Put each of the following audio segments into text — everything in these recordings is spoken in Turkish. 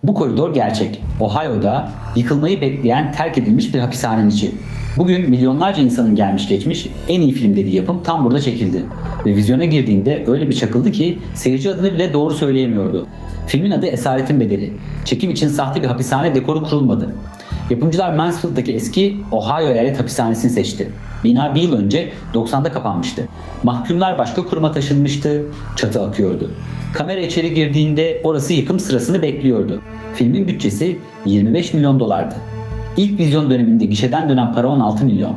Bu koridor gerçek. Ohio'da yıkılmayı bekleyen terk edilmiş bir hapishanenin içi. Bugün milyonlarca insanın gelmiş geçmiş en iyi film dediği yapım tam burada çekildi. Ve vizyona girdiğinde öyle bir çakıldı ki seyirci adını bile doğru söyleyemiyordu. Filmin adı Esaretin Bedeli. Çekim için sahte bir hapishane dekoru kurulmadı. Yapımcılar Mansfield'daki eski Ohio Eyalet Hapishanesi'ni seçti. Bina bir yıl önce 90'da kapanmıştı. Mahkumlar başka kuruma taşınmıştı, çatı akıyordu. Kamera içeri girdiğinde orası yıkım sırasını bekliyordu. Filmin bütçesi 25 milyon dolardı. İlk vizyon döneminde gişeden dönen para 16 milyon.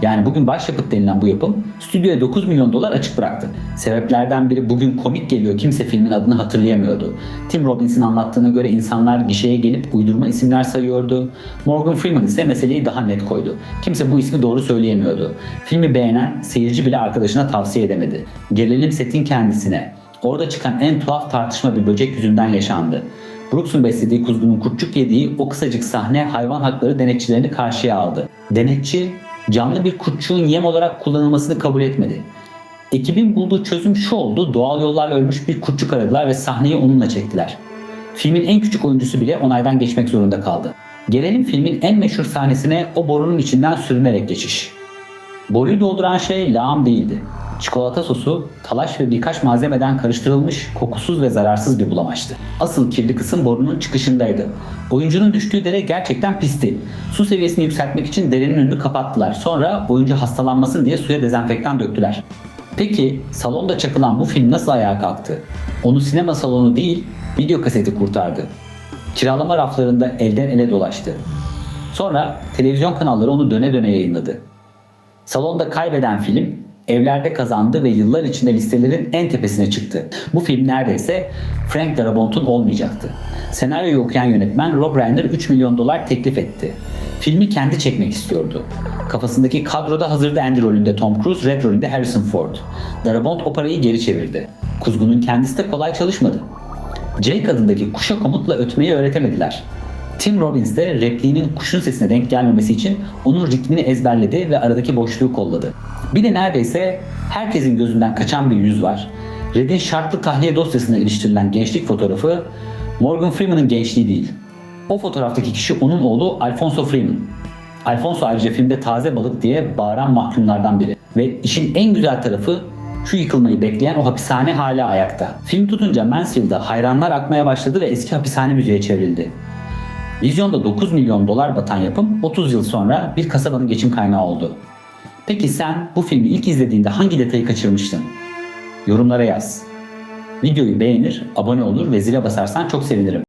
Yani bugün başyapıt denilen bu yapım stüdyoya 9 milyon dolar açık bıraktı. Sebeplerden biri bugün komik geliyor, kimse filmin adını hatırlayamıyordu. Tim Robbins'in anlattığına göre insanlar gişeye gelip uydurma isimler sayıyordu. Morgan Freeman ise meseleyi daha net koydu. Kimse bu ismi doğru söyleyemiyordu. Filmi beğenen seyirci bile arkadaşına tavsiye edemedi. Gelelim setin kendisine. Orada çıkan en tuhaf tartışma bir böcek yüzünden yaşandı. Brooks'un beslediği kuzgunun kurtçuk yediği o kısacık sahne hayvan hakları denetçilerini karşıya aldı. Denetçi, canlı bir kurtçuğun yem olarak kullanılmasını kabul etmedi. Ekibin bulduğu çözüm şu oldu: doğal yollarla ölmüş bir kurtçuk aradılar ve sahneyi onunla çektiler. Filmin en küçük oyuncusu bile onaydan geçmek zorunda kaldı. Gelelim filmin en meşhur sahnesine, o borunun içinden sürünerek geçiş. Boruyu dolduran şey lağım değildi. Çikolata sosu, talaş ve birkaç malzemeden karıştırılmış, kokusuz ve zararsız bir bulamaçtı. Asıl kirli kısım borunun çıkışındaydı. Oyuncunun düştüğü dere gerçekten pisti. Su seviyesini yükseltmek için derenin önünü kapattılar. Sonra oyuncu hastalanmasın diye suya dezenfektan döktüler. Peki salonda çakılan bu film nasıl ayağa kalktı? Onu sinema salonu değil, video kaseti kurtardı. Kiralama raflarında elden ele dolaştı. Sonra televizyon kanalları onu döne döne yayınladı. Salonda kaybeden film evlerde kazandı ve yıllar içinde listelerin en tepesine çıktı. Bu film neredeyse Frank Darabont'un olmayacaktı. Senaryoyu okuyan yönetmen Rob Reiner 3 milyon dolar teklif etti. Filmi kendi çekmek istiyordu. Kafasındaki kadroda hazırda Andy rolünde Tom Cruise, Red rolünde Harrison Ford. Darabont o parayı geri çevirdi. Kuzgunun kendisi de kolay çalışmadı. Jake adındaki kuşa komutla ötmeyi öğretemediler. Tim Robbins de repliğinin kuşun sesine denk gelmemesi için onun ritmini ezberledi ve aradaki boşluğu kolladı. Bir de neredeyse herkesin gözünden kaçan bir yüz var. Red'in şartlı tahliye dosyasına iliştirilen gençlik fotoğrafı Morgan Freeman'ın gençliği değil. O fotoğraftaki kişi onun oğlu Alfonso Freeman. Alfonso ayrıca filmde taze balık diye bağıran mahkumlardan biri. Ve işin en güzel tarafı, şu yıkılmayı bekleyen o hapishane hala ayakta. Film tutunca Mansfield'a hayranlar akmaya başladı ve eski hapishane müzeye çevrildi. Vizyonda 9 milyon dolar batan yapım 30 yıl sonra bir kasabanın geçim kaynağı oldu. Peki sen bu filmi ilk izlediğinde hangi detayı kaçırmıştın? Yorumlara yaz. Videoyu beğenir, abone olur ve zile basarsan çok sevinirim.